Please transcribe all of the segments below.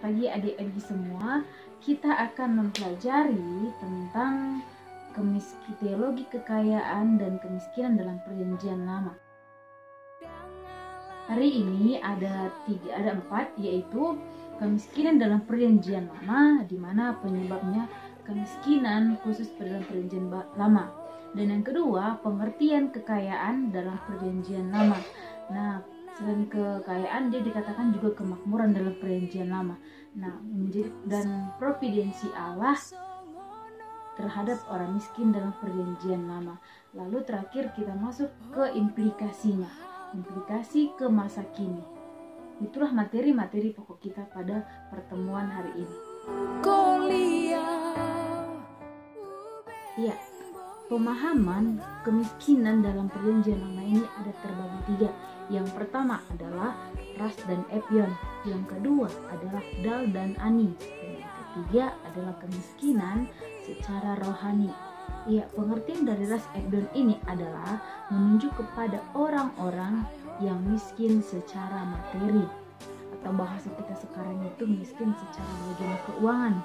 pagi adik-adik semua. Kita akan mempelajari tentang teologi kekayaan dan kemiskinan dalam Perjanjian Lama. Hari ini ada 4, yaitu kemiskinan dalam Perjanjian Lama, di mana penyebabnya kemiskinan khusus dalam Perjanjian Lama. Dan yang kedua, pengertian kekayaan dalam Perjanjian Lama. Nah, selain kekayaan, dia dikatakan juga kemakmuran dalam Perjanjian Lama. Nah, dan providensi Allah terhadap orang miskin dalam Perjanjian Lama. Lalu terakhir kita masuk ke implikasinya, implikasi ke masa kini. Itulah materi-materi pokok kita pada pertemuan hari ini. Ya, pemahaman kemiskinan dalam Perjanjian Lama ini ada terbagi 3. Yang pertama adalah ras dan epion, yang kedua adalah dal dan ani, dan yang ketiga adalah kemiskinan secara rohani. Ya, pengertian dari ras epion ini adalah menunjuk kepada orang-orang yang miskin secara materi, atau bahasa kita sekarang itu miskin secara bagian keuangan.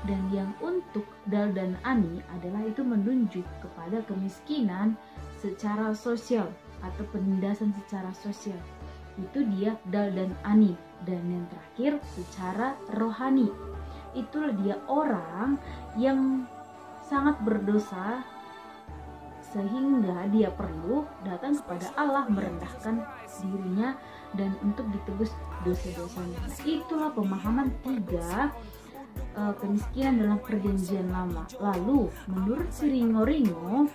Dan yang untuk dal dan ani adalah itu menunjuk kepada kemiskinan secara sosial atau penindasan secara sosial. Itu dia dal dan ani. Dan yang terakhir secara rohani, itulah dia orang yang sangat berdosa sehingga dia perlu datang kepada Allah, merendahkan dirinya dan untuk ditebus dosa-dosanya. Nah, itulah pemahaman 3 kemiskinan dalam Perjanjian Lama. Lalu menurut Siringo-Ringo,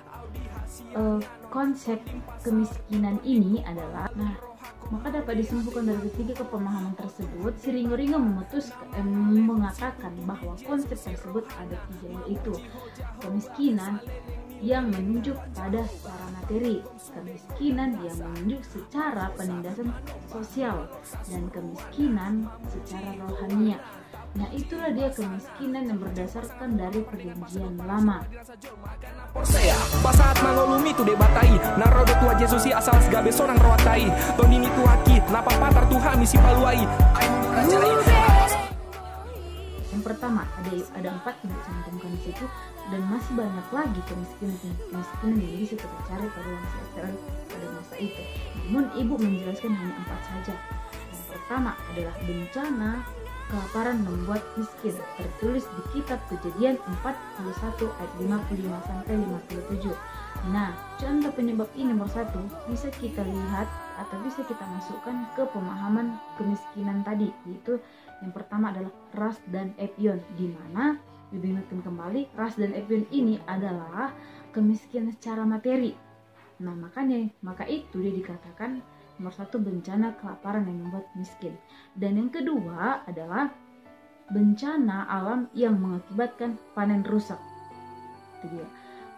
konsep kemiskinan ini adalah, maka dapat disimpukan dari ketiga pemahaman tersebut. Siringo-Ringo mengatakan bahwa konsep tersebut ada 3, yaitu kemiskinan yang menunjuk pada secara materi, kemiskinan yang menunjuk secara penindasan sosial, dan kemiskinan secara rohania. Nah, itulah dia kemiskinan yang berdasarkan dari Perjanjian Lama. Pasaat mangolumi tu debatai Narodo tua Jesusi asal segabe sorang rawatai Tondini tu haki napa patar tuha misi paluai. Yang pertama ada 4 yang dicantumkan di situ, dan masih banyak lagi kemiskinan yang bisa kita cari pada masa itu. Namun ibu menjelaskan hanya 4 saja. Yang pertama adalah bencana kelaparan membuat miskin, tertulis di kitab Kejadian 41 ayat 55 sampai 57. Nah, contoh penyebab ini nomor 1 bisa kita lihat atau bisa kita masukkan ke pemahaman kemiskinan tadi, yaitu yang pertama adalah ras dan epion, di mana diingatkan kembali ras dan epion ini adalah kemiskinan secara materi. Nah, maka itu dia dikatakan nomor 1 bencana kelaparan yang membuat miskin. Dan yang kedua adalah bencana alam yang mengakibatkan panen rusak. Itu dia,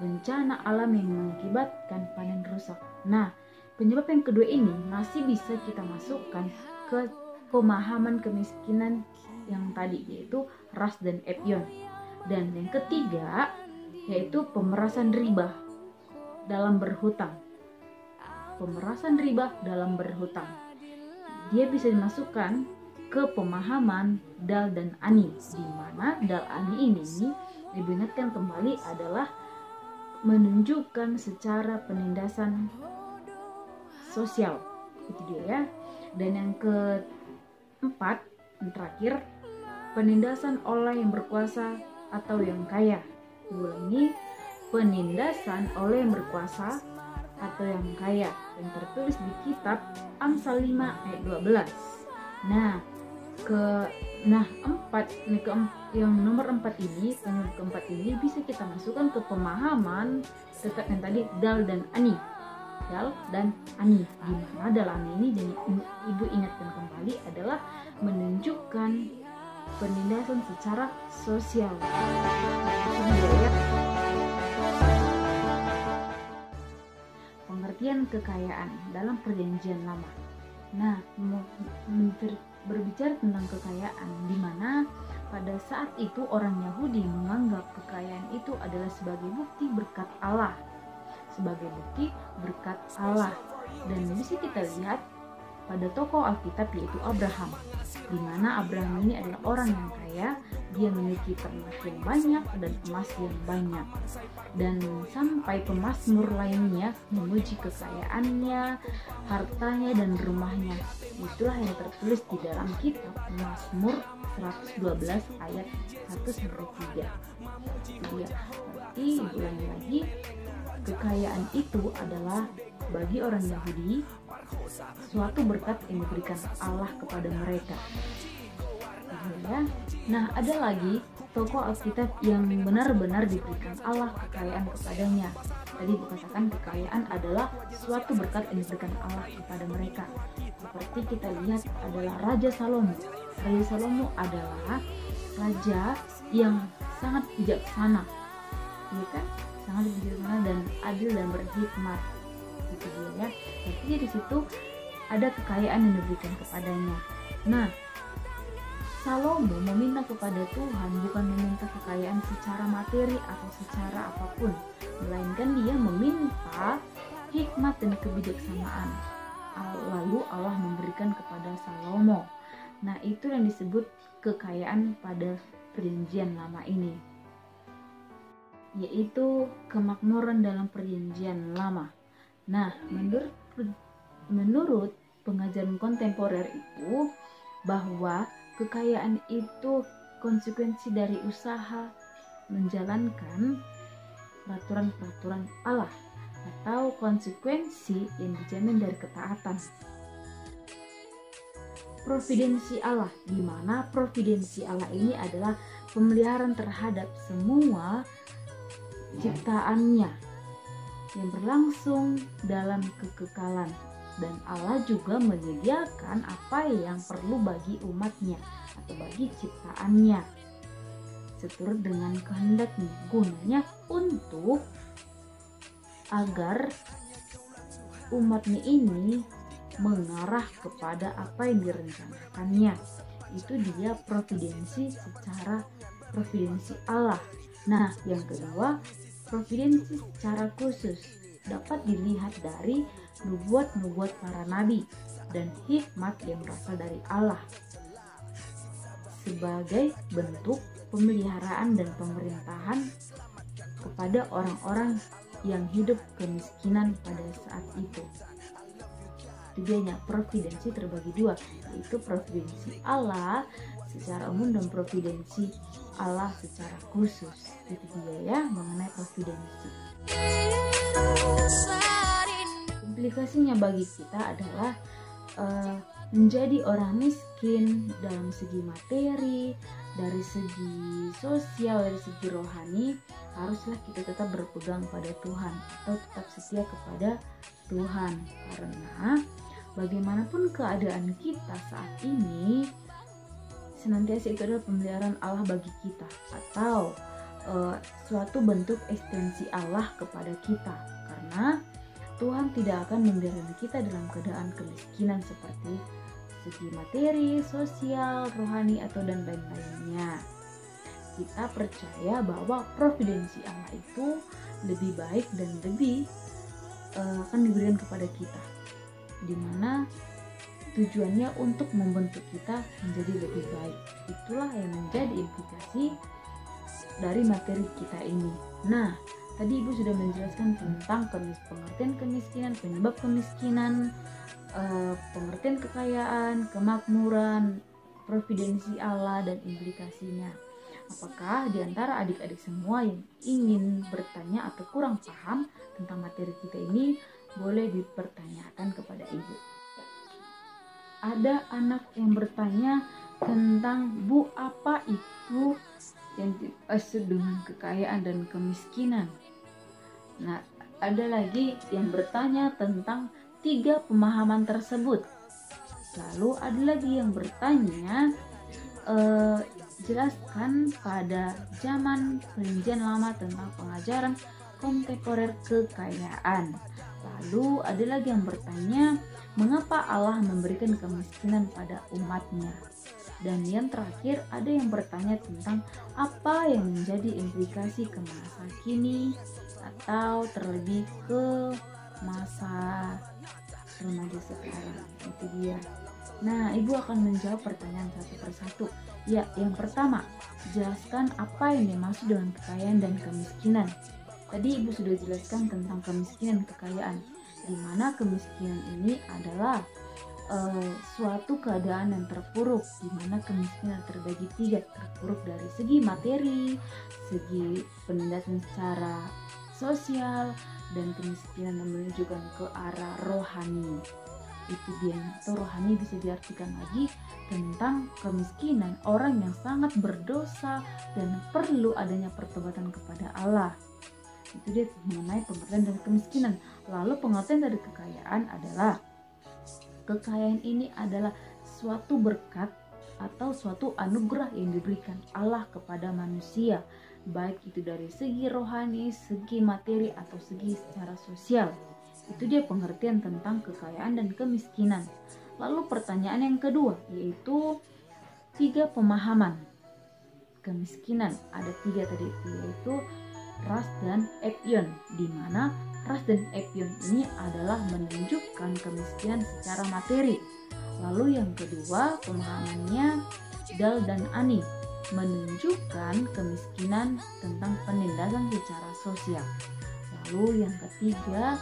bencana alam yang mengakibatkan panen rusak. Nah, penyebab yang kedua ini masih bisa kita masukkan ke pemahaman kemiskinan yang tadi, yaitu ras dan epion. Dan yang ketiga yaitu pemerasan riba dalam berhutang. Pemerasan riba dalam berhutang, dia bisa dimasukkan ke pemahaman dal dan ani, di mana dal ani ini diingatkan kembali adalah menunjukkan secara penindasan sosial. Itu dia ya. Dan yang keempat, yang terakhir, penindasan oleh yang berkuasa atau yang kaya. Ulangi, penindasan oleh yang berkuasa atau yang kaya, yang tertulis di kitab Amsal 5 ayat 12. Yang nomor 4 ini, penyebab keempat ini bisa kita masukkan ke pemahaman tetap yang tadi dal dan ani. Dal dan ani, di mana dal ani ini, jadi ibu ingatkan kembali, adalah menunjukkan penindasan secara sosial. Pengertian kekayaan dalam Perjanjian Lama. Nah, berbicara tentang kekayaan, di mana pada saat itu orang Yahudi menganggap kekayaan itu adalah sebagai bukti berkat Allah, dan bisa kita lihat pada tokoh Alkitab, yaitu Abraham. di mana Abraham ini adalah orang yang kaya, dia memiliki ternak yang banyak dan emas yang banyak. Dan sampai pemazmur lainnya memuji kekayaannya, hartanya dan rumahnya. Itulah yang tertulis di dalam kitab Mazmur 112 ayat 1 sampai 3. Jadi ulangi lagi, kekayaan itu adalah bagi orang Yahudi suatu berkat yang diberikan Allah kepada mereka. Ya. Nah, ada lagi tokoh Alkitab yang benar-benar diberikan Allah kekayaan kepadanya. Tadi dikatakan kekayaan adalah suatu berkat yang diberikan Allah kepada mereka. Seperti kita lihat adalah Raja Salomo. Raja Salomo adalah raja yang sangat bijaksana, ya kan? Sangat bijaksana dan adil dan berhikmat. Gitu ya. Jadi di situ ada kekayaan yang diberikan kepadanya. Nah, Salomo meminta kepada Tuhan bukan meminta kekayaan secara materi atau secara apapun, melainkan dia meminta hikmat dan kebijaksanaan. Lalu Allah memberikan kepada Salomo. Nah, itu yang disebut kekayaan pada perjanjian lama ini, yaitu kemakmuran dalam perjanjian lama. Nah, menurut pengajaran kontemporer itu bahwa kekayaan itu konsekuensi dari usaha menjalankan peraturan-peraturan Allah atau konsekuensi yang dijamin dari ketaatan. Providensi Allah, di mana providensi Allah ini adalah pemeliharaan terhadap semua ciptaannya yang berlangsung dalam kekekalan. Dan Allah juga menyediakan apa yang perlu bagi umatnya atau bagi ciptaannya seturut dengan kehendaknya, gunanya untuk agar umatnya ini mengarah kepada apa yang direncanakannya. Itu dia providensi secara providensi Allah. Nah, yang kedua, providensi secara khusus dapat dilihat dari nubuat-nubuat para nabi dan hikmat yang berasal dari Allah sebagai bentuk pemeliharaan dan pemerintahan kepada orang-orang yang hidup kemiskinan pada saat itu. Tujuannya providensi terbagi dua, yaitu providensi Allah secara umum dan providensi Allah secara khusus. Itu dia ya mengenai providensi. Implikasinya bagi kita adalah menjadi orang miskin dalam segi materi, dari segi sosial, dari segi rohani, haruslah kita tetap berpegang pada Tuhan atau tetap setia kepada Tuhan, karena bagaimanapun keadaan kita saat ini, senantiasa itu adalah pemeliharaan Allah bagi kita atau suatu bentuk ekstensi Allah kepada kita, karena Tuhan tidak akan membiarkan kita dalam keadaan kemiskinan seperti segi materi, sosial, rohani, atau dan lain-lainnya. Kita percaya bahwa providensi Allah itu lebih baik dan lebih akan diberikan kepada kita, dimana tujuannya untuk membentuk kita menjadi lebih baik. Itulah yang menjadi implikasi dari materi kita ini. Nah, tadi Ibu sudah menjelaskan tentang pengertian kemiskinan, penyebab kemiskinan, pengertian kekayaan, kemakmuran, providensi Allah, dan implikasinya. Apakah di antara adik-adik semua yang ingin bertanya atau kurang paham tentang materi kita ini, boleh dipertanyakan kepada Ibu. Ada anak yang bertanya tentang, Bu, apa itu yang dimaksud dengan kekayaan dan kemiskinan? Nah, ada lagi yang bertanya tentang 3 pemahaman tersebut. Lalu ada lagi yang bertanya, jelaskan pada zaman perjanjian lama tentang pengajaran kontemporer kekayaan. Lalu ada lagi yang bertanya, mengapa Allah memberikan kemiskinan pada umatnya? Dan yang terakhir ada yang bertanya tentang apa yang menjadi implikasi ke masa kini atau terlebih ke masa remaja sekarang. Itu dia. Nah, Ibu akan menjawab pertanyaan satu persatu. Ya, yang pertama, jelaskan apa yang dimaksud dengan kekayaan dan kemiskinan. Tadi Ibu sudah jelaskan tentang kemiskinan dan kekayaan, di mana kemiskinan ini adalah suatu keadaan yang terpuruk, di mana kemiskinan terbagi tiga, terpuruk dari segi materi, segi penindasan secara sosial, dan kemiskinan yang menunjukkan ke arah rohani. Itu dia, atau rohani bisa diartikan lagi tentang kemiskinan orang yang sangat berdosa dan perlu adanya pertobatan kepada Allah. Itu dia mengenai pengertian dari kemiskinan. Lalu pengertian dari kekayaan adalah, kekayaan ini adalah suatu berkat atau suatu anugerah yang diberikan Allah kepada manusia, baik itu dari segi rohani, segi materi, atau segi secara sosial. Itu dia pengertian tentang kekayaan dan kemiskinan. Lalu pertanyaan yang kedua, yaitu 3 pemahaman kemiskinan. Ada 3 tadi, yaitu ras dan epion, di mana ras dan epion ini adalah menunjukkan kemiskinan secara materi. Lalu yang kedua pemahamannya dal dan ani, menunjukkan kemiskinan tentang penindasan secara sosial. Lalu yang ketiga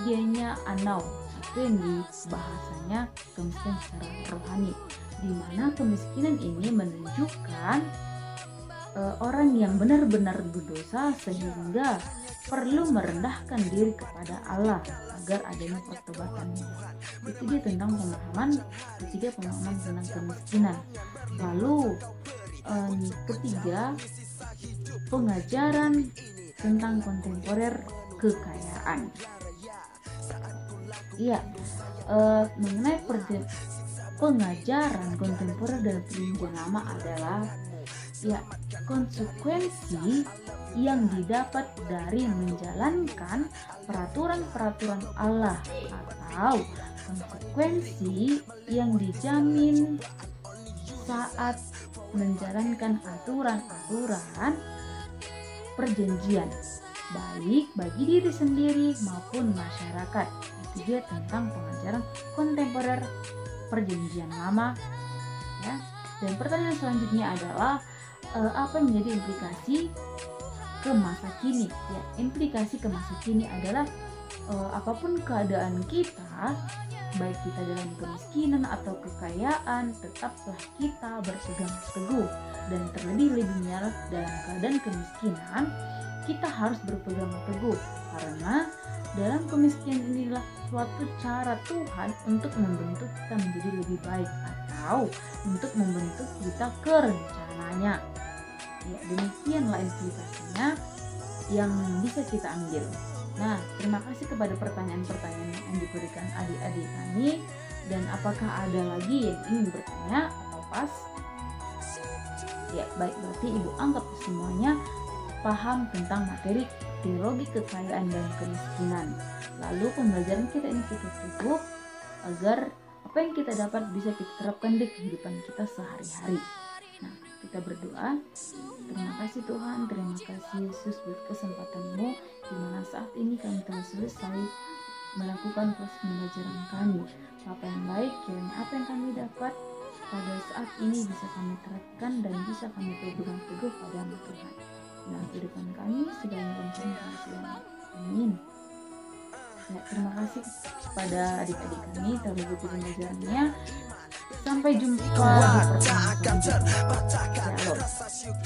dianya anau, itu yang di bahasanya kemiskinan secara rohani, di mana kemiskinan ini menunjukkan orang yang benar-benar berdosa sehingga perlu merendahkan diri kepada Allah agar adanya pertobatannya. Itu dia tentang pemahaman, ketiga pemahaman tentang kemiskinan. Lalu ketiga, pengajaran tentang kontemporer kekayaan. Iya, mengenai pengajaran kontemporer dalam Perjanjian Lama adalah konsekuensi yang didapat dari menjalankan peraturan-peraturan Allah, atau konsekuensi yang dijamin saat menjalankan aturan-aturan perjanjian, baik bagi diri sendiri maupun masyarakat. Itu dia tentang pengajaran kontemporer Perjanjian Lama, ya. Dan pertanyaan selanjutnya adalah apa yang menjadi implikasi ke masa kini? Ya, implikasi ke masa kini adalah apapun keadaan kita, baik kita dalam kemiskinan atau kekayaan, tetaplah kita berpegang teguh. Dan terlebih-lebihnya dalam keadaan kemiskinan, kita harus berpegang teguh, karena dalam kemiskinan inilah suatu cara Tuhan untuk membentuk kita menjadi lebih baik, atau untuk membentuk kita ke rencananya. Ya, demikianlah implikasinya yang bisa kita ambil. Nah, terima kasih kepada pertanyaan-pertanyaan yang diberikan adik-adik kami. Dan apakah ada lagi yang ingin bertanya atau pas? Ya, baik, berarti Ibu anggap semuanya paham tentang materi teologi kekayaan dan kemiskinan. Lalu pembelajaran kita ini cukup cukup agar apa yang kita dapat bisa kita terapkan di kehidupan kita sehari-hari. Nah, kita berdoa. Terima kasih Tuhan, terima kasih Yesus buat kesempatan-Mu, di mana saat ini kami telah selesai melakukan proses pembelajaran kami. Apa yang baik, kiranya apa yang kami dapat pada saat ini bisa kami terapkan dan bisa kami pegang teguh pada-Mu Tuhan. Dalam kehidupan kami, segala macam kehasilan. Amin. Ya, terima kasih kepada adik-adik kami telah mengikuti pembelajarannya. Sampai jumpa di pertemuan selanjutnya. Shalom.